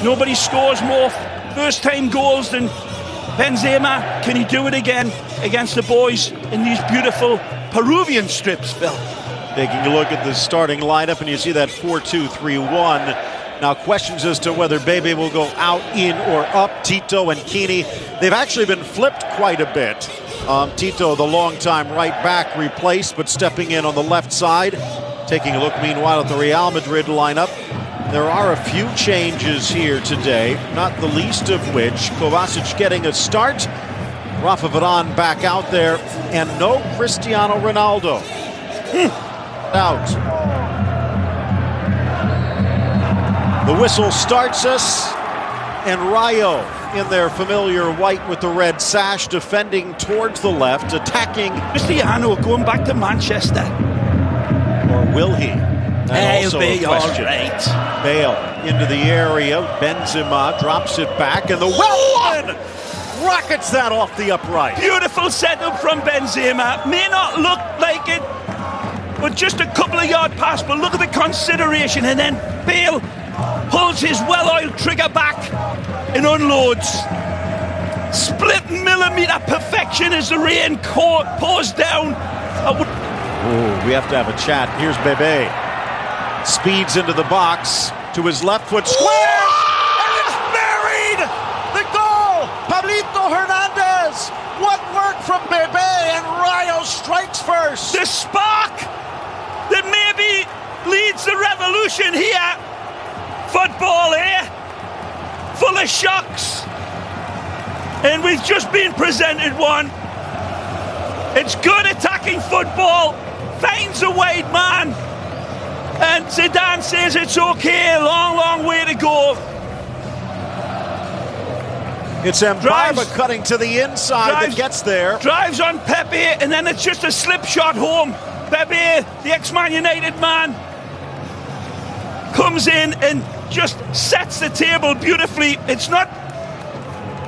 Nobody scores more first-time goals than Benzema. Can he do it again against the boys in these beautiful Peruvian strips, Phil? Taking a look at the starting lineup, and you see that 4-2-3-1. Now, questions as to whether Bebe will go out, in, or up. Tito and Kini, they've actually been flipped quite a bit. Tito, the longtime right back, replaced, but stepping in on the left side. Taking a look, meanwhile, at the Real Madrid lineup. There are a few changes here today, not the least of which Kovacic getting a start. Rafa Varane back out there, and no Cristiano Ronaldo. Out. The whistle starts us, and Rayo in their familiar white with the red sash, defending towards the left, attacking. Cristiano going back to Manchester. Or will he? He'll be all right. Bale into the area. Benzema drops it back, and the Welshman rockets that off the upright. Beautiful setup from Benzema. May not look like it, but just a couple of yard pass. But look at the consideration, and then Bale pulls his well-oiled trigger back and unloads. Split millimeter perfection as the rain pours down. We have to have a chat. Here's Bebe. Speeds into the box to his left foot. Squares! And it's buried! The goal! Pablito Hernandez! What work from Bebe, and Rayo strikes first. The spark that maybe leads the revolution here. Football here, full of shocks. And we've just been presented one. It's good attacking football, finds a wide man. And Zidane says it's okay, long, long way to go. It's Mbarba cutting to the inside that gets there. Drives on Pepe, and then it's just a slip shot home. Pepe, the ex-Man United man, comes in and just sets the table beautifully. It's not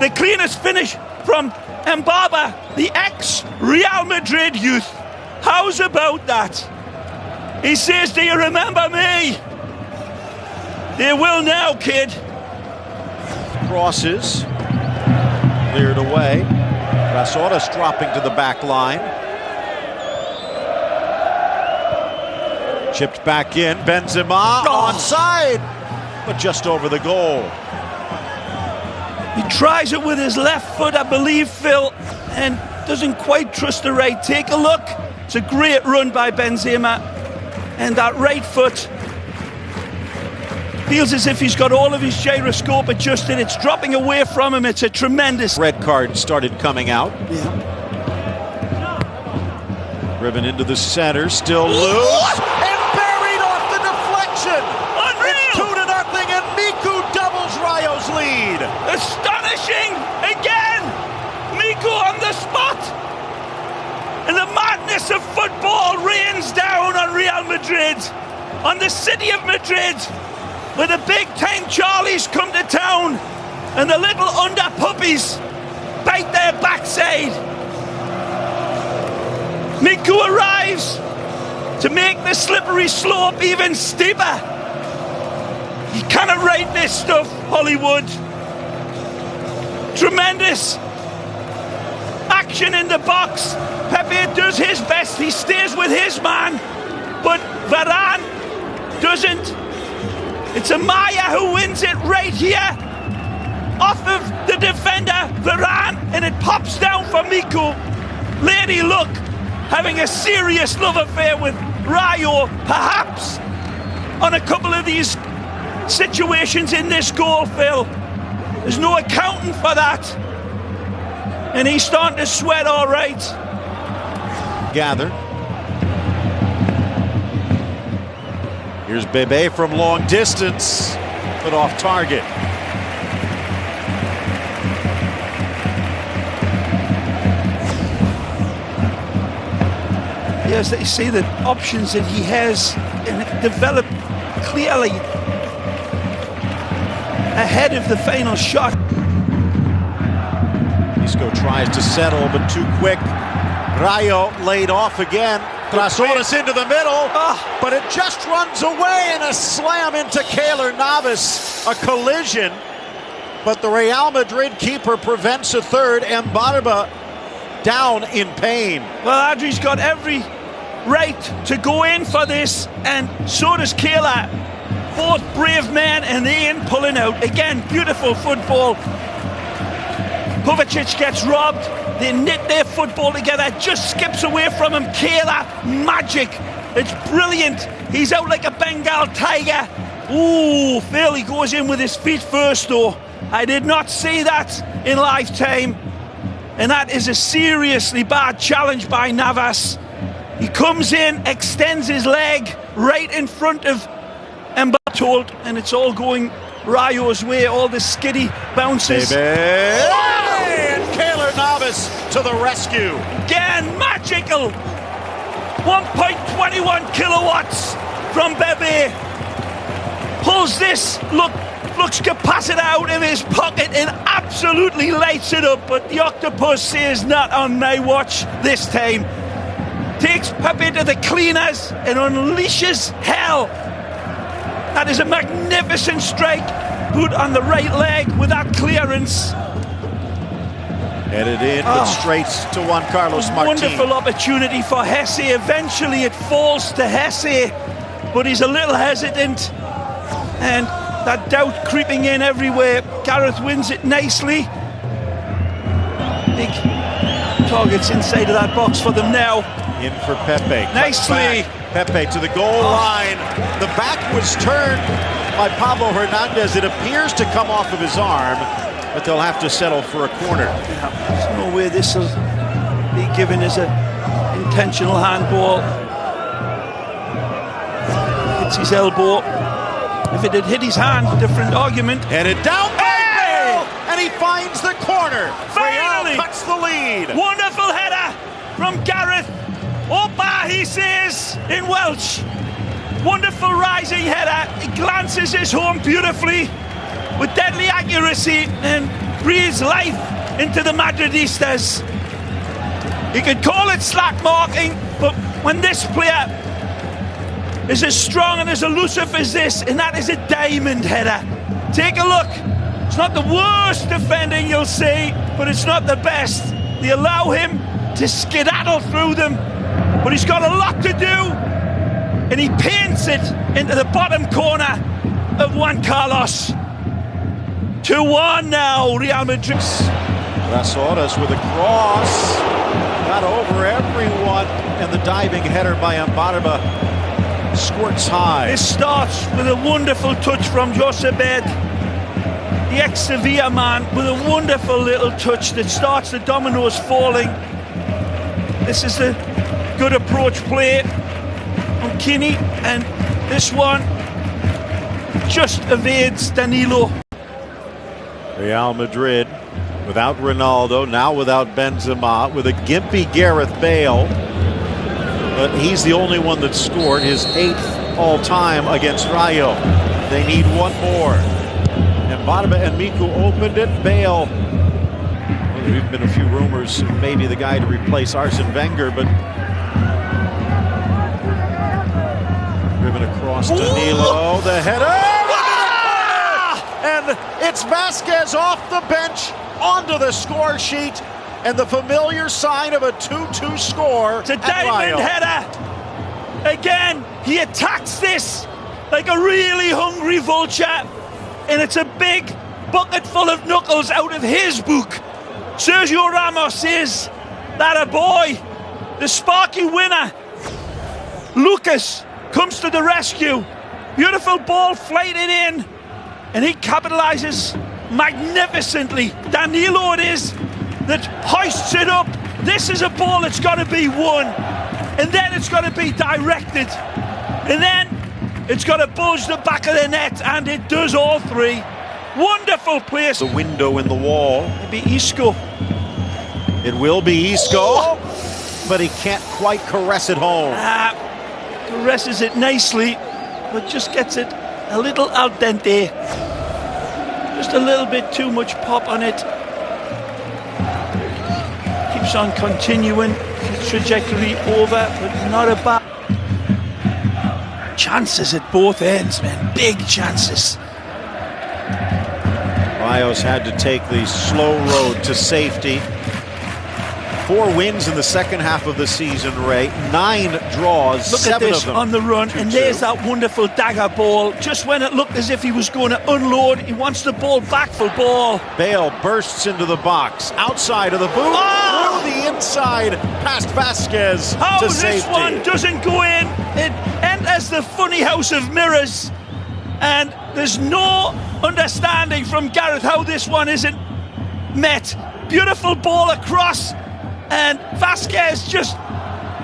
the cleanest finish from Mbarba, the ex-Real Madrid youth. How's about that? He says, do you remember me? They will now, kid. Crosses. Cleared away. Rasoras dropping to the back line. Chipped back in. Benzema onside, but just over the goal. He tries it with his left foot, I believe, Phil, and doesn't quite trust the right. Take a look. It's a great run by Benzema. And that right foot feels as if he's got all of his gyroscope adjusted. It's dropping away from him. It's a tremendous... Red card started coming out. Yeah. Driven into the center, still loose. And buried off the deflection. Unreal! It's 2-0, and Miku doubles Rayo's lead. Astonishing! Again! Miku on the spot! And the madness of football rains down on Real Madrid, on the city of Madrid, where the big-time Charlies come to town and the little under-puppies bite their backside. Miku arrives to make the slippery slope even steeper. You cannot write this stuff, Hollywood. Tremendous action in the box. Pepe does his best, he stays with his man, but Varane doesn't. It's Amaya who wins it right here, off of the defender, Varane, and it pops down for Miku. Lady Luck having a serious love affair with Rayo, perhaps, on a couple of these situations in this goal, Phil. There's no accounting for that. And he's starting to sweat all right. Gather. Here's Bebe from long distance, but off target. Yes, they see the options that he has and develop clearly ahead of the final shot. Isco tries to settle, but too quick. Rayo laid off again. Trasoras into the middle, but it just runs away and a slam into Keylor Navas. A collision, but the Real Madrid keeper prevents a third. Mbarba down in pain. Well, Adri's got every right to go in for this, and so does Keylor. Both brave men, and they ain't pulling out. Again, beautiful football. Kovacic gets robbed. They knit their football together, just skips away from him. Keylor, magic. It's brilliant. He's out like a Bengal tiger. Ooh, Fairley goes in with his feet first, though. I did not see that in lifetime. And that is a seriously bad challenge by Navas. He comes in, extends his leg right in front of Mbarba, and it's all going Rayo's way, all the skiddy bounces. And Keylor Navas to the rescue. Again, magical. 1.21 kilowatts from Bebe. Pulls this, looks capacitor out of his pocket and absolutely lights it up, but the octopus says not on my watch this time. Takes Pepe to the cleaners and unleashes hell. That is a magnificent strike, put on the right leg without clearance. Headed in, but straight to Juan Carlos Martin. Wonderful opportunity for Hesse. Eventually it falls to Hesse, but he's a little hesitant, and that doubt creeping in everywhere. Gareth wins it nicely. Big targets inside of that box for them now. In for Pepe. Nicely. Pepe to the goal line. The back was turned by Pablo Hernandez. It appears to come off of his arm, but they'll have to settle for a corner. There's no way this will be given as an intentional handball. Hits his elbow. If it had hit his hand, different argument. Headed down by Bale, and he finds the corner. Finally! Real cuts the lead. Wonderful header from Gareth. Opa, he says in Welsh. Wonderful rising header. He glances his home beautifully with deadly accuracy and breathes life into the Madridistas. You could call it slack marking, but when this player is as strong and as elusive as this, and that is a diamond header. Take a look. It's not the worst defending you'll see, but it's not the best. They allow him to skedaddle through them, but he's got a lot to do, and he paints it into the bottom corner of Juan Carlos. 2-1 now, Real Madrid. Trasoras with a cross. Got over everyone, and the diving header by Mbarba squirts high. This starts with a wonderful touch from Josebed, the ex-Sevilla man, with a wonderful little touch that starts the dominoes falling. This is a good approach play on Kini, and this one just evades Danilo. Real Madrid without Ronaldo, now without Benzema, with a gimpy Gareth Bale. But he's the only one that scored, his 8th all-time against Rayo. They need one more. And Mbarba and Miku opened it. Bale, well, there have been a few rumors of maybe the guy to replace Arsene Wenger, but driven across Danilo, the header! And it's Vasquez off the bench onto the score sheet, and the familiar sign of a 2-2 score. It's a diamond header. Again, he attacks this like a really hungry vulture, and it's a big bucket full of knuckles out of his book. Sergio Ramos is that a boy, the sparky winner. Lucas comes to the rescue. Beautiful ball flighted in, and he capitalizes magnificently. Danilo it is that hoists it up. This is a ball that's got to be won, and then it's got to be directed, and then it's got to bulge the back of the net, and it does all three. Wonderful place. The window in the wall. Maybe Isco. It will be Isco, but he can't quite caress it home. Caresses it nicely, but just gets it a little al dente. Just a little bit too much pop on it. Keeps keeps on continuing his trajectory over, but not a bad. Chances at both ends, man. Big chances. Rayo's had to take the slow road to safety. 4 wins in the second half of the season, Ray. 9 draws, Look 7 at this of them on the run, and there's that wonderful dagger ball. Just when it looked as if he was going to unload, he wants the ball back for ball. Bale bursts into the box, outside of the boot, through the inside, past Vasquez How to this safety. one doesn't go in, it enters the funny house of mirrors, and there's no understanding from Gareth how this one isn't met. Beautiful ball across, and Vasquez just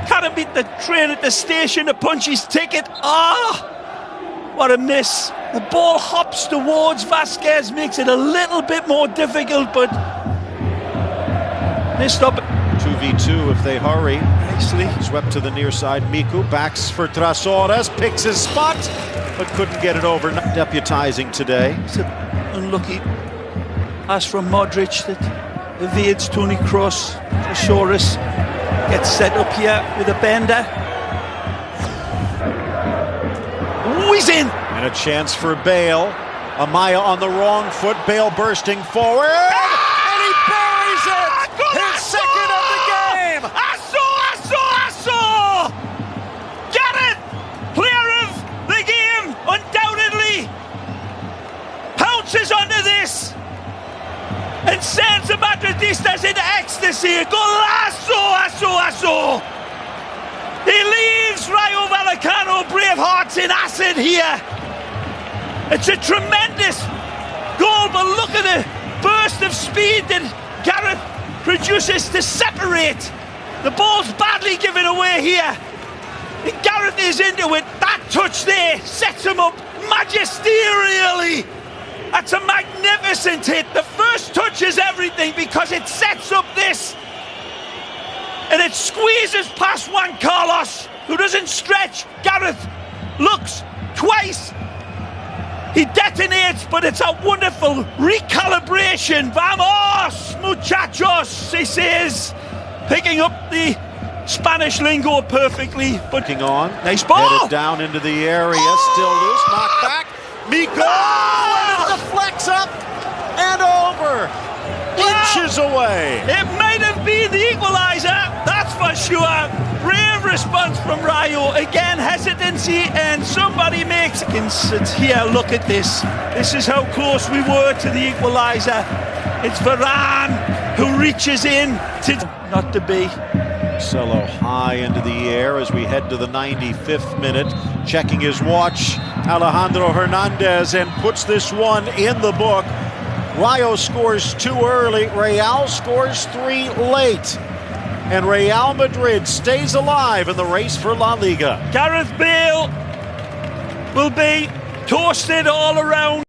can't beat the train at the station to punch his ticket. What a miss. The ball hops towards Vasquez, makes it a little bit more difficult, but missed up. 2v2 if they hurry. Nicely. Swept to the near side. Miku backs for Trasores, picks his spot, but couldn't get it over. Not deputizing today. It's an unlucky pass from Modric that evades Toni Kroos. Trasores gets set up here with a bender. He's in! And a chance for Bale. Amaya on the wrong foot. Bale bursting forward. And he buries it! His second of the game! I saw! Gareth, player of the game, undoubtedly, pounces onto this and sends the Madridistas into ecstasy. Golazo! He leaves Rayo Vallecano Bravehearts in acid here. It's a tremendous goal, but look at the burst of speed that Gareth produces to separate. The ball's badly given away here. And Gareth is into it. That touch there sets him up magisterially. That's a magnificent hit. The first touch is everything because it sets up this. And it squeezes past Juan Carlos, who doesn't stretch. Gareth looks twice. He detonates, but it's a wonderful recalibration. Vamos, muchachos, he says, picking up the Spanish lingo perfectly. But Looking on. nice ball. Headed down into the area, still loose, knocked back. Miku! And it deflects up and over. Inches away. It might have been the equaliser, that's for sure. Brave response from Rayo. Again, hesitancy, and somebody makes it here. Look at this. This is how close we were to the equaliser. It's Varane who reaches in to not to be. Marcelo high into the air as we head to the 95th minute. Checking his watch, Alejandro Hernandez, and puts this one in the book. Rayo scores 2 early, Real scores 3 late. And Real Madrid stays alive in the race for La Liga. Gareth Bale will be toasted all around.